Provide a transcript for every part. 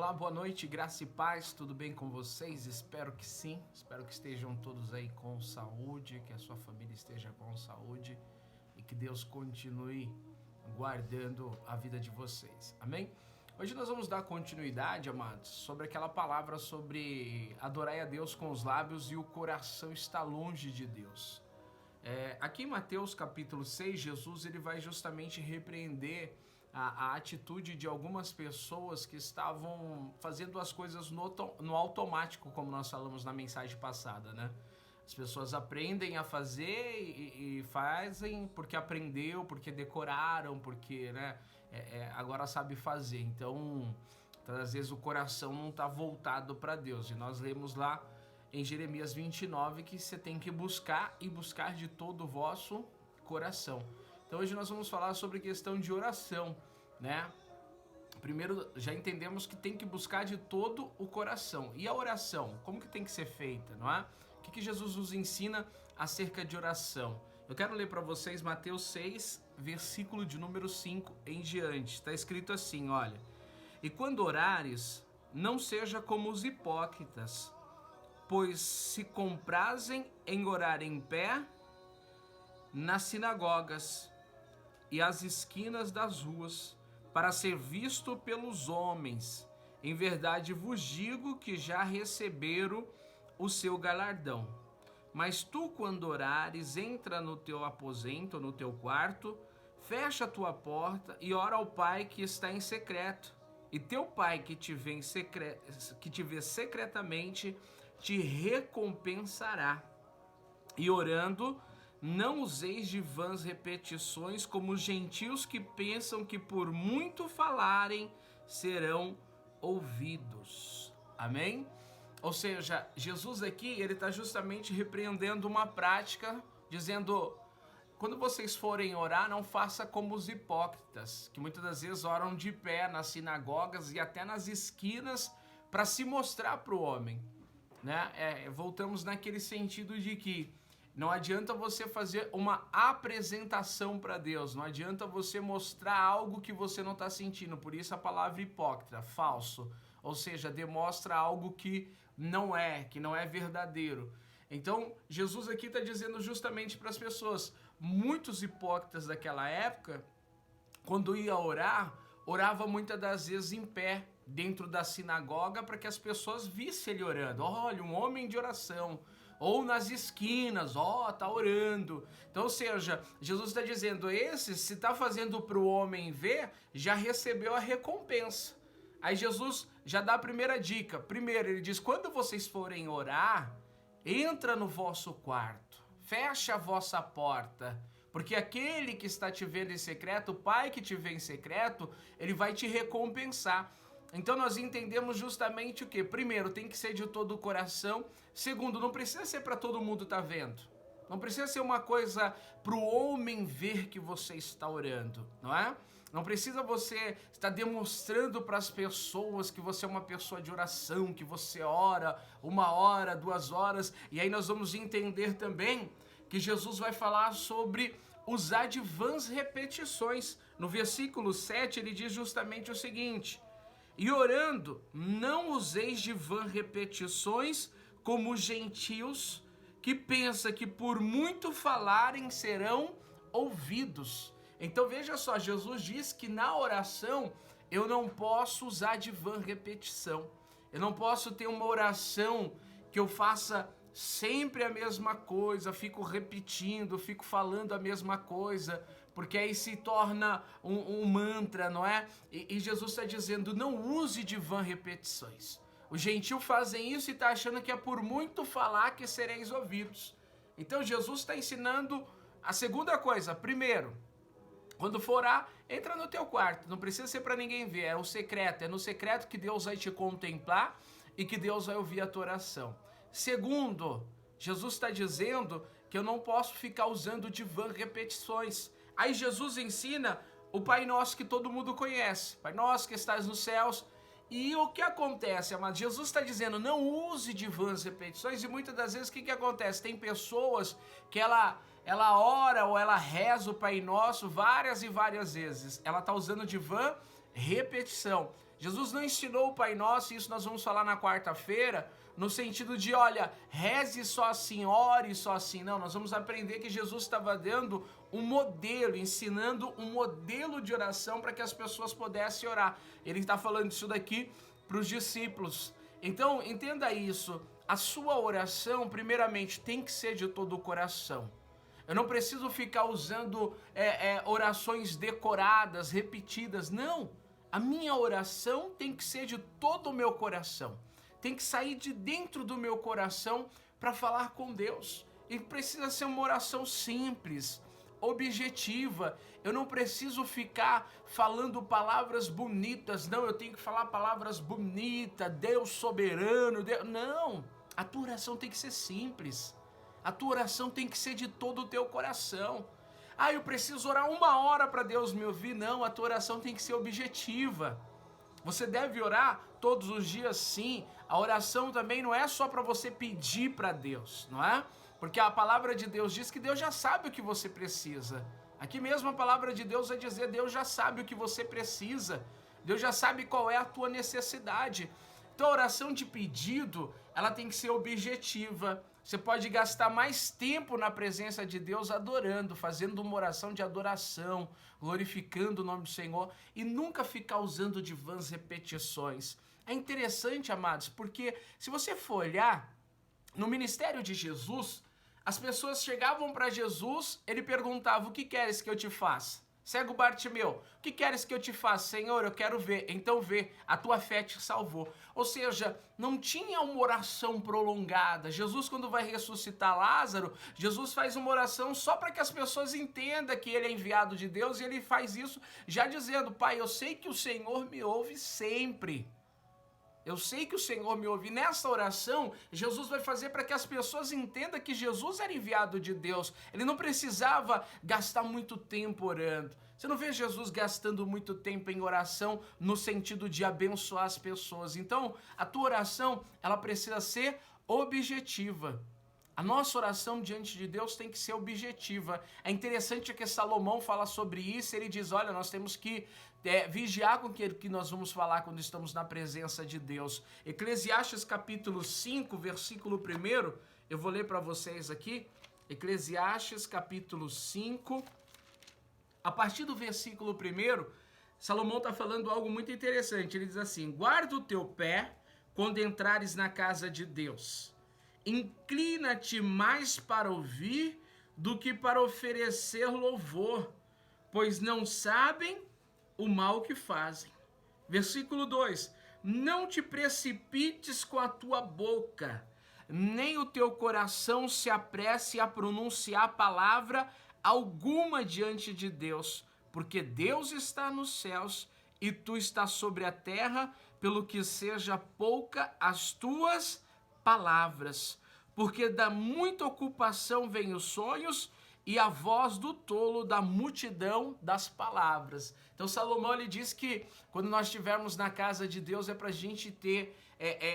Olá, boa noite, graça e paz, tudo bem com vocês? Espero que sim, espero que estejam todos aí com saúde, que a sua família esteja com saúde e que Deus continue guardando a vida de vocês, amém? Hoje nós vamos dar continuidade, amados, sobre aquela palavra sobre adorar a Deus com os lábios e o coração está longe de Deus. Aqui em Mateus capítulo 6, Jesus ele vai justamente repreender a atitude de algumas pessoas que estavam fazendo as coisas no automático, como nós falamos na mensagem passada, né? As pessoas aprendem a fazer e fazem porque aprendeu, porque decoraram, porque né, agora sabe fazer. Então, às vezes o coração não está voltado para Deus. E nós lemos lá em Jeremias 29 que você tem que buscar e buscar de todo o vosso coração. Então hoje nós vamos falar sobre questão de oração, né? Primeiro, já entendemos que tem que buscar de todo o coração. E a oração, como que tem que ser feita, não é? O que Jesus nos ensina acerca de oração? Eu quero ler para vocês Mateus 6, versículo de número 5 em diante. Está escrito assim, olha: E quando orares, não seja como os hipócritas, pois se comprazem em orar em pé nas sinagogas e às esquinas das ruas, para ser visto pelos homens. Em verdade vos digo que já receberam o seu galardão. Mas tu, quando orares, entra no teu aposento, no teu quarto, fecha a tua porta e ora ao Pai que está em secreto. E teu Pai que te vê secretamente te recompensará. E orando, não useis de vãs repetições como os gentios que pensam que por muito falarem serão ouvidos. Amém? Ou seja, Jesus aqui ele está justamente repreendendo uma prática, dizendo: quando vocês forem orar, não faça como os hipócritas, que muitas das vezes oram de pé nas sinagogas e até nas esquinas para se mostrar para o homem, né? Voltamos naquele sentido de que não adianta você fazer uma apresentação para Deus, não adianta você mostrar algo que você não está sentindo, por isso a palavra hipócrita, falso, ou seja, demonstra algo que não é verdadeiro. Então, Jesus aqui está dizendo justamente para as pessoas, muitos hipócritas daquela época, quando ia orar, orava muitas das vezes em pé, dentro da sinagoga, para que as pessoas vissem ele orando. Olha, um homem de oração. Ou nas esquinas, tá orando. Então, ou seja, Jesus está dizendo, esse, se está fazendo para o homem ver, já recebeu a recompensa. Aí Jesus já dá a primeira dica. Primeiro, ele diz, quando vocês forem orar, entra no vosso quarto, fecha a vossa porta, porque aquele que está te vendo em secreto, o Pai que te vê em secreto, ele vai te recompensar. Então nós entendemos justamente o que? Primeiro, tem que ser de todo o coração. Segundo, não precisa ser para todo mundo estar vendo. Não precisa ser uma coisa para o homem ver que você está orando, não é? Não precisa você estar demonstrando para as pessoas que você é uma pessoa de oração, que você ora 1 hora, 2 horas. E aí nós vamos entender também que Jesus vai falar sobre usar de vãs repetições. No versículo 7 ele diz justamente o seguinte: E orando, não useis de vãs repetições como os gentios que pensam que por muito falarem serão ouvidos. Então veja só, Jesus diz que na oração eu não posso usar de vã repetição. Eu não posso ter uma oração que eu faça sempre a mesma coisa, fico repetindo, fico falando a mesma coisa, porque aí se torna um mantra, não é? E Jesus está dizendo, não use de vã repetições. Os gentios fazem isso e está achando que é por muito falar que sereis ouvidos. Então Jesus está ensinando a segunda coisa. Primeiro, quando for orar, entra no teu quarto, não precisa ser para ninguém ver, é o secreto, é no secreto que Deus vai te contemplar e que Deus vai ouvir a tua oração. Segundo, Jesus está dizendo que eu não posso ficar usando de vã repetições. Aí Jesus ensina o Pai Nosso que todo mundo conhece, Pai Nosso que estás nos céus. E o que acontece, amado? Jesus está dizendo, não use de vãs repetições, e muitas das vezes o que acontece? Tem pessoas que ela ora ou ela reza o Pai Nosso várias e várias vezes. Ela está usando de vã repetição. Jesus não ensinou o Pai Nosso, e isso nós vamos falar na quarta-feira, no sentido de, olha, reze só assim, ore só assim. Não, nós vamos aprender que Jesus estava dando um modelo, ensinando um modelo de oração para que as pessoas pudessem orar. Ele está falando isso daqui para os discípulos. Então, entenda isso. A sua oração, primeiramente, tem que ser de todo o coração. Eu não preciso ficar usando orações decoradas, repetidas. Não. A minha oração tem que ser de todo o meu coração. Tem que sair de dentro do meu coração para falar com Deus. E precisa ser uma oração simples, objetiva. Eu não preciso ficar falando palavras bonitas. Não, eu tenho que falar palavras bonitas, Deus soberano. Deus... Não, a tua oração tem que ser simples. A tua oração tem que ser de todo o teu coração. Ah, eu preciso orar 1 hora para Deus me ouvir. Não, a tua oração tem que ser objetiva. Você deve orar todos os dias, sim. A oração também não é só para você pedir para Deus, não é? Porque a palavra de Deus diz que Deus já sabe o que você precisa. Aqui mesmo a palavra de Deus vai dizer, Deus já sabe o que você precisa. Deus já sabe qual é a tua necessidade. Então a oração de pedido, ela tem que ser objetiva. Você pode gastar mais tempo na presença de Deus adorando, fazendo uma oração de adoração, glorificando o nome do Senhor e nunca ficar usando de vãs repetições. É interessante, amados, porque se você for olhar, no ministério de Jesus, as pessoas chegavam para Jesus, ele perguntava, o que queres que eu te faça? Cego Bartimeu, o que queres que eu te faça? Senhor, eu quero ver. Então vê, a tua fé te salvou. Ou seja, não tinha uma oração prolongada. Jesus, quando vai ressuscitar Lázaro, Jesus faz uma oração só para que as pessoas entendam que ele é enviado de Deus, e ele faz isso já dizendo, Pai, eu sei que o Senhor me ouve sempre. Eu sei que o Senhor me ouve. Nessa oração, Jesus vai fazer para que as pessoas entendam que Jesus era enviado de Deus. Ele não precisava gastar muito tempo orando. Você não vê Jesus gastando muito tempo em oração no sentido de abençoar as pessoas. Então, a tua oração, ela precisa ser objetiva. A nossa oração diante de Deus tem que ser objetiva. É interessante que Salomão fala sobre isso. Ele diz, olha, nós temos que vigiar com o que nós vamos falar quando estamos na presença de Deus. Eclesiastes capítulo 5, versículo 1, eu vou ler para vocês aqui. Eclesiastes capítulo 5, a partir do versículo 1, Salomão está falando algo muito interessante. Ele diz assim, guarda o teu pé quando entrares na casa de Deus. Inclina-te mais para ouvir do que para oferecer louvor, pois não sabem o mal que fazem. Versículo 2, não te precipites com a tua boca, nem o teu coração se apresse a pronunciar palavra alguma diante de Deus, porque Deus está nos céus e tu estás sobre a terra, pelo que seja pouca as tuas palavras, porque da muita ocupação vêm os sonhos e a voz do tolo da multidão das palavras. Então Salomão ele diz que quando nós estivermos na casa de Deus é para a gente ter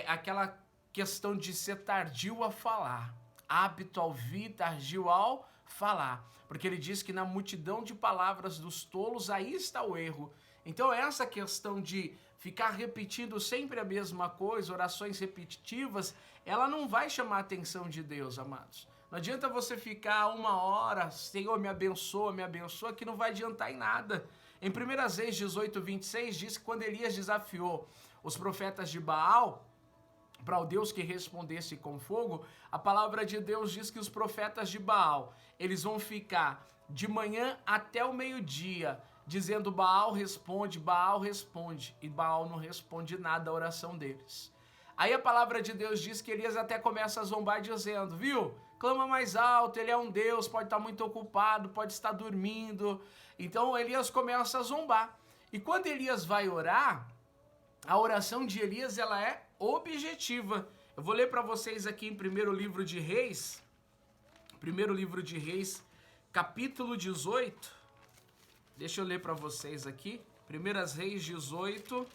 aquela questão de ser tardio a falar, hábito ao ouvir, tardio ao falar, porque ele diz que na multidão de palavras dos tolos aí está o erro. Então essa questão de ficar repetindo sempre a mesma coisa, orações repetitivas, ela não vai chamar a atenção de Deus, amados. Não adianta você ficar 1 hora, Senhor, me abençoa, que não vai adiantar em nada. Em 1 Reis 18, 26, diz que quando Elias desafiou os profetas de Baal, para o Deus que respondesse com fogo, a palavra de Deus diz que os profetas de Baal, eles vão ficar de manhã até o meio-dia, dizendo Baal responde, e Baal não responde nada à oração deles. Aí a palavra de Deus diz que Elias até começa a zombar dizendo, viu, clama mais alto, ele é um Deus, pode estar muito ocupado, pode estar dormindo. Então Elias começa a zombar. E quando Elias vai orar, a oração de Elias ela é objetiva. Eu vou ler para vocês aqui em 1º livro de Reis, capítulo 18, deixa eu ler para vocês aqui, 1 Reis 18,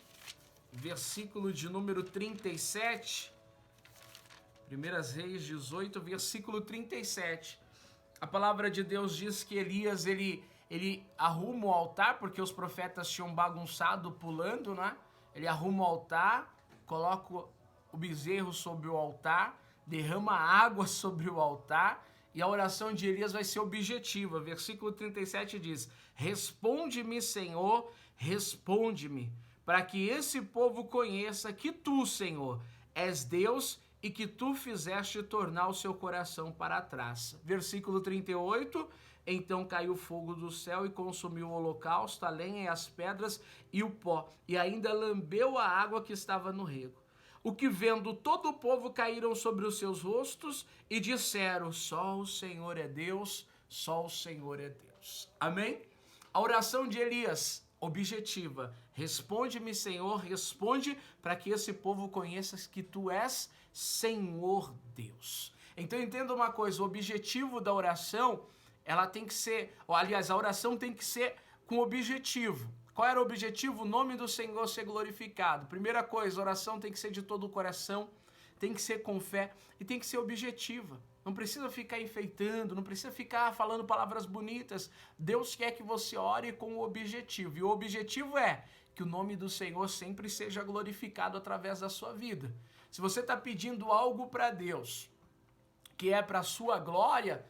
versículo de número 37, 1 Reis 18, versículo 37, a palavra de Deus diz que Elias, ele arruma o altar, porque os profetas tinham bagunçado pulando, né? Ele arruma o altar, coloca o bezerro sobre o altar, derrama água sobre o altar, e a oração de Elias vai ser objetiva. Versículo 37 diz: responde-me, Senhor, responde-me, para que esse povo conheça que tu, Senhor, és Deus e que tu fizeste tornar o seu coração para trás. Versículo 38, então caiu fogo do céu e consumiu o holocausto, a lenha e as pedras e o pó, e ainda lambeu a água que estava no rego. O que vendo todo o povo caíram sobre os seus rostos e disseram: só o Senhor é Deus, só o Senhor é Deus. Amém? A oração de Elias, objetiva: responde-me, Senhor, responde, para que esse povo conheça que tu és Senhor Deus. Então entenda uma coisa, o objetivo da oração, ela tem que ser, aliás, a oração tem que ser com objetivo. Qual era o objetivo? O nome do Senhor ser glorificado. Primeira coisa, a oração tem que ser de todo o coração, tem que ser com fé e tem que ser objetiva. Não precisa ficar enfeitando, não precisa ficar falando palavras bonitas. Deus quer que você ore com o objetivo. E o objetivo é que o nome do Senhor sempre seja glorificado através da sua vida. Se você está pedindo algo para Deus, que é para a sua glória,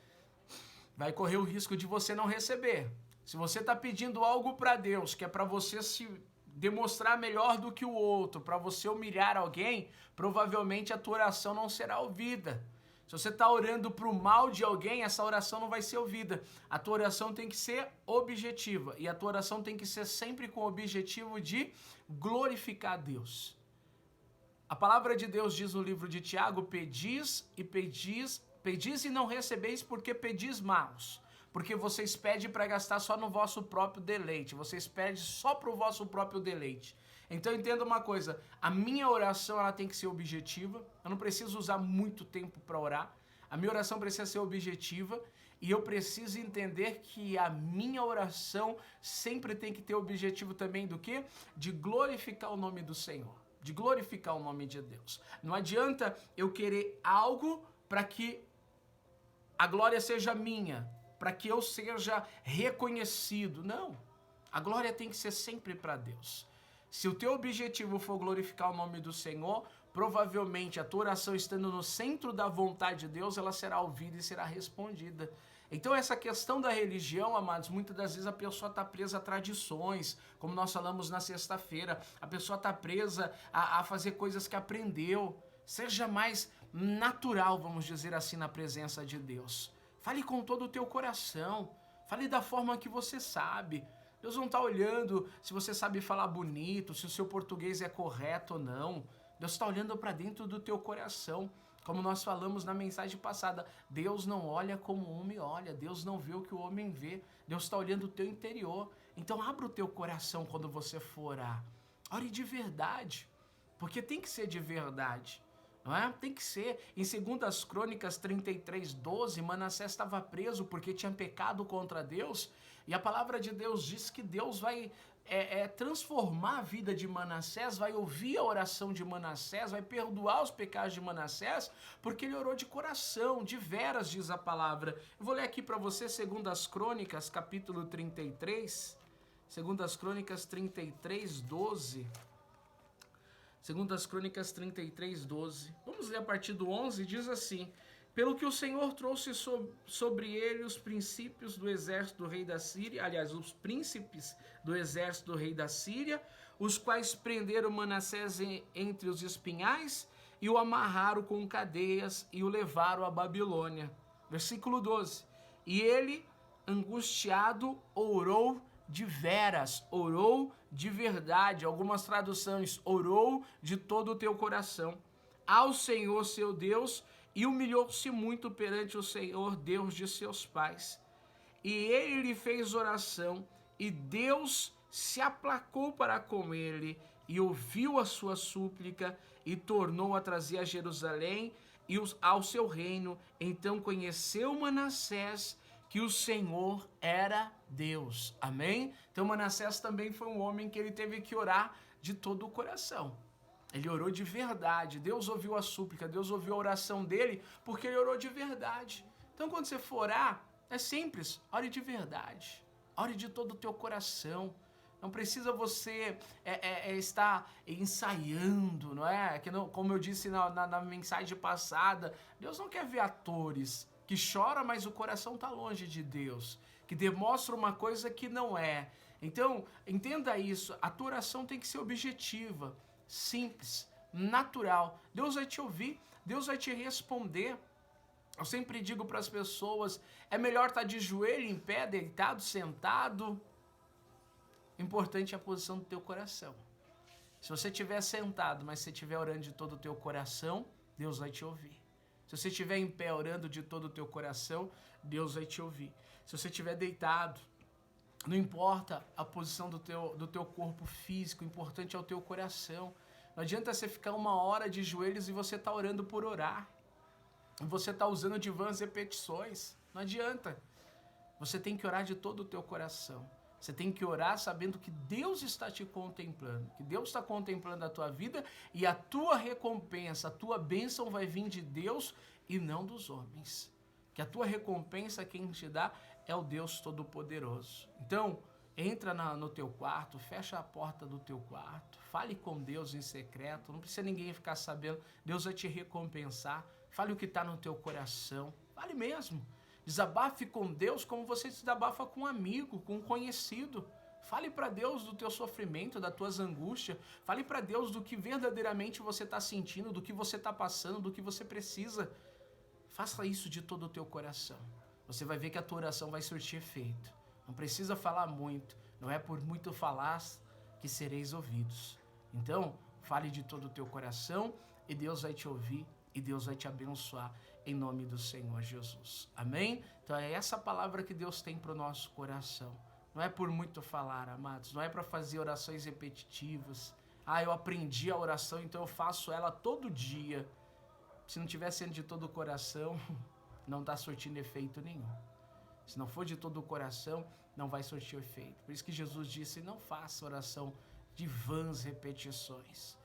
vai correr o risco de você não receber. Se você está pedindo algo para Deus, que é para você se demonstrar melhor do que o outro, para você humilhar alguém, provavelmente a tua oração não será ouvida. Se você está orando para o mal de alguém, essa oração não vai ser ouvida. A tua oração tem que ser objetiva. E a tua oração tem que ser sempre com o objetivo de glorificar a Deus. A palavra de Deus diz no livro de Tiago: pedis e não recebeis porque pedis maus. Porque vocês pedem para gastar só no vosso próprio deleite. Vocês pedem só para o vosso próprio deleite. Então entenda uma coisa, a minha oração ela tem que ser objetiva. Eu não preciso usar muito tempo para orar. A minha oração precisa ser objetiva. E eu preciso entender que a minha oração sempre tem que ter o objetivo também do quê? De glorificar o nome do Senhor. De glorificar o nome de Deus. Não adianta eu querer algo para que a glória seja minha, para que eu seja reconhecido. Não, a glória tem que ser sempre para Deus. Se o teu objetivo for glorificar o nome do Senhor, provavelmente a tua oração estando no centro da vontade de Deus, ela será ouvida e será respondida. Então essa questão da religião, amados, muitas das vezes a pessoa está presa a tradições, como nós falamos na sexta-feira, a pessoa está presa a fazer coisas que aprendeu. Seja mais natural, vamos dizer assim, na presença de Deus. Fale com todo o teu coração. Fale da forma que você sabe. Deus não está olhando se você sabe falar bonito, se o seu português é correto ou não. Deus está olhando para dentro do teu coração. Como nós falamos na mensagem passada, Deus não olha como o homem olha. Deus não vê o que o homem vê. Deus está olhando o teu interior. Então abra o teu coração quando você for orar. Ore de verdade, porque tem que ser de verdade. Não é? Tem que ser. Em 2 Crônicas 33:12, Manassés estava preso porque tinha pecado contra Deus, e a palavra de Deus diz que Deus vai transformar a vida de Manassés, vai ouvir a oração de Manassés, vai perdoar os pecados de Manassés, porque ele orou de coração, de veras, diz a palavra. Eu vou ler aqui para você 2 Crônicas, capítulo 33, 2 Crônicas 33:12. 2 Crônicas 33:12. Vamos ler a partir do 11, diz assim: pelo que o Senhor trouxe sobre ele os princípios do exército do rei da Síria, aliás, os príncipes do exército do rei da Síria, os quais prenderam Manassés entre os espinhais e o amarraram com cadeias e o levaram à Babilônia. Versículo 12. E ele, angustiado, orou de veras, orou de verdade. Algumas traduções, orou de todo o teu coração ao Senhor seu Deus, e humilhou-se muito perante o Senhor Deus de seus pais. E ele lhe fez oração, e Deus se aplacou para com ele, e ouviu a sua súplica, e tornou a trazer a Jerusalém e ao seu reino. Então conheceu Manassés que o Senhor era Deus. Amém? Então Manassés também foi um homem que ele teve que orar de todo o coração. Ele orou de verdade. Deus ouviu a súplica, Deus ouviu a oração dele, porque ele orou de verdade. Então quando você for orar, é simples, ore de verdade. Ore de todo o teu coração. Não precisa você estar ensaiando, não é? Que não, como eu disse na mensagem passada, Deus não quer ver atores que choram, mas o coração está longe de Deus, que demonstra uma coisa que não é. Então, entenda isso, a tua oração tem que ser objetiva, simples, natural. Deus vai te ouvir, Deus vai te responder. Eu sempre digo para as pessoas, é melhor estar de joelho, em pé, deitado, sentado. Importante é a posição do teu coração. Se você estiver sentado, mas se estiver orando de todo o teu coração, Deus vai te ouvir. Se você estiver em pé orando de todo o teu coração, Deus vai te ouvir. Se você estiver deitado, não importa a posição do teu corpo físico, o importante é o teu coração. Não adianta você ficar 1 hora de joelhos e você tá orando por orar. Você tá usando de vãs repetições. Não adianta. Você tem que orar de todo o teu coração. Você tem que orar sabendo que Deus está te contemplando, que Deus está contemplando a tua vida e a tua recompensa, a tua bênção vai vir de Deus e não dos homens. Que a tua recompensa, quem te dá, é o Deus Todo-Poderoso. Então, entra no teu quarto, fecha a porta do teu quarto, fale com Deus em secreto, não precisa ninguém ficar sabendo, Deus vai te recompensar, fale o que está no teu coração, fale mesmo. Desabafe com Deus como você desabafa com um amigo, com um conhecido. Fale para Deus do teu sofrimento, das tuas angústias. Fale para Deus do que verdadeiramente você está sentindo, do que você está passando, do que você precisa. Faça isso de todo o teu coração. Você vai ver que a tua oração vai surtir efeito. Não precisa falar muito. Não é por muito falar que sereis ouvidos. Então, fale de todo o teu coração e Deus vai te ouvir e Deus vai te abençoar em nome do Senhor Jesus. Amém? Então é essa palavra que Deus tem para o nosso coração. Não é por muito falar, amados. Não é para fazer orações repetitivas. Eu aprendi a oração, então eu faço ela todo dia. Se não estiver sendo de todo o coração, não está surtindo efeito nenhum. Se não for de todo o coração, não vai surtir efeito. Por isso que Jesus disse, não faça oração de vãs repetições.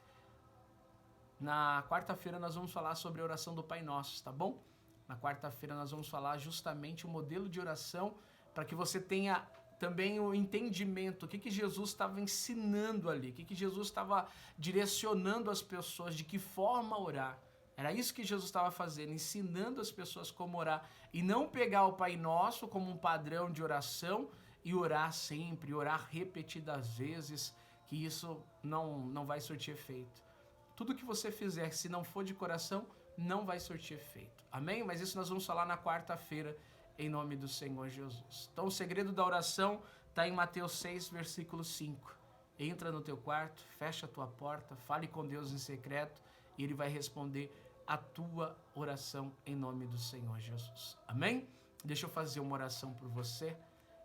Na quarta-feira nós vamos falar sobre a oração do Pai Nosso, tá bom? Na quarta-feira nós vamos falar justamente o modelo de oração para que você tenha também o entendimento, o que Jesus estava ensinando ali, o que Jesus estava direcionando as pessoas, de que forma orar. Era isso que Jesus estava fazendo, ensinando as pessoas como orar e não pegar o Pai Nosso como um padrão de oração e orar sempre, orar repetidas vezes, que isso não vai surtir efeito. Tudo que você fizer, se não for de coração, não vai surtir efeito. Amém? Mas isso nós vamos falar na quarta-feira, em nome do Senhor Jesus. Então o segredo da oração está em Mateus 6, versículo 5. Entra no teu quarto, fecha a tua porta, fale com Deus em secreto e Ele vai responder a tua oração em nome do Senhor Jesus. Amém? Deixa eu fazer uma oração por você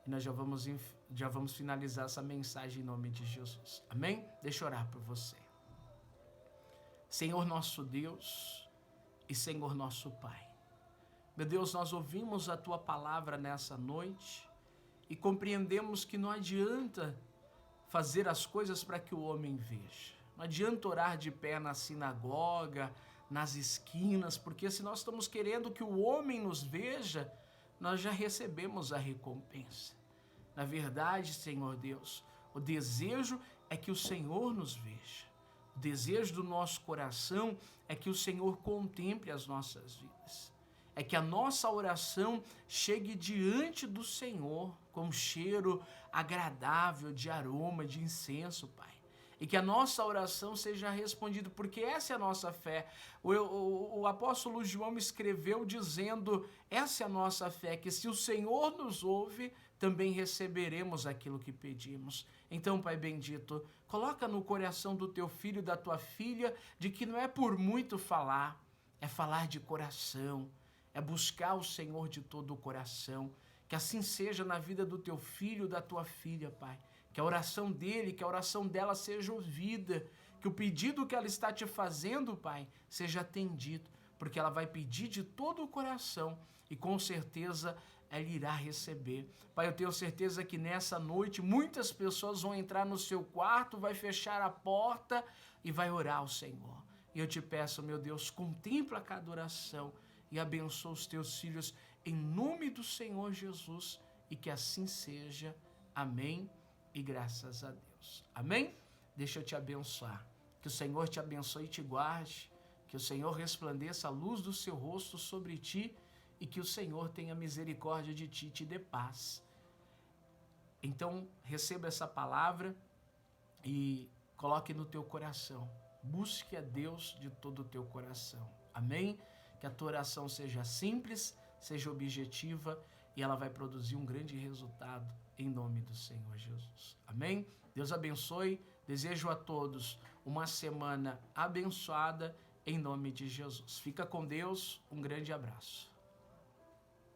e nós já vamos finalizar essa mensagem em nome de Jesus. Amém? Deixa eu orar por você. Senhor nosso Deus e Senhor nosso Pai. Meu Deus, nós ouvimos a Tua palavra nessa noite e compreendemos que não adianta fazer as coisas para que o homem veja. Não adianta orar de pé na sinagoga, nas esquinas, porque se nós estamos querendo que o homem nos veja, nós já recebemos a recompensa. Na verdade, Senhor Deus, o desejo é que o Senhor nos veja. O desejo do nosso coração é que o Senhor contemple as nossas vidas. É que a nossa oração chegue diante do Senhor com um cheiro agradável de aroma, de incenso, Pai. E que a nossa oração seja respondida, porque essa é a nossa fé. O apóstolo João escreveu dizendo, essa é a nossa fé, que se o Senhor nos ouve, também receberemos aquilo que pedimos. Então, Pai bendito, coloca no coração do teu filho e da tua filha de que não é por muito falar, é falar de coração, é buscar o Senhor de todo o coração. Que assim seja na vida do teu filho e da tua filha, Pai. Que a oração dele, que a oração dela seja ouvida, que o pedido que ela está te fazendo, Pai, seja atendido, porque ela vai pedir de todo o coração e com certeza ela irá receber. Pai, eu tenho certeza que nessa noite muitas pessoas vão entrar no seu quarto, vai fechar a porta e vai orar ao Senhor. E eu te peço, meu Deus, contempla cada oração e abençoa os teus filhos em nome do Senhor Jesus e que assim seja. Amém e graças a Deus. Amém? Deixa eu te abençoar. Que o Senhor te abençoe e te guarde, que o Senhor resplandeça a luz do seu rosto sobre ti e que o Senhor tenha misericórdia de ti e te dê paz. Então, receba essa palavra e coloque no teu coração. Busque a Deus de todo o teu coração. Amém? Que a tua oração seja simples, seja objetiva e ela vai produzir um grande resultado em nome do Senhor Jesus. Amém? Deus abençoe. Desejo a todos uma semana abençoada em nome de Jesus. Fica com Deus. Um grande abraço.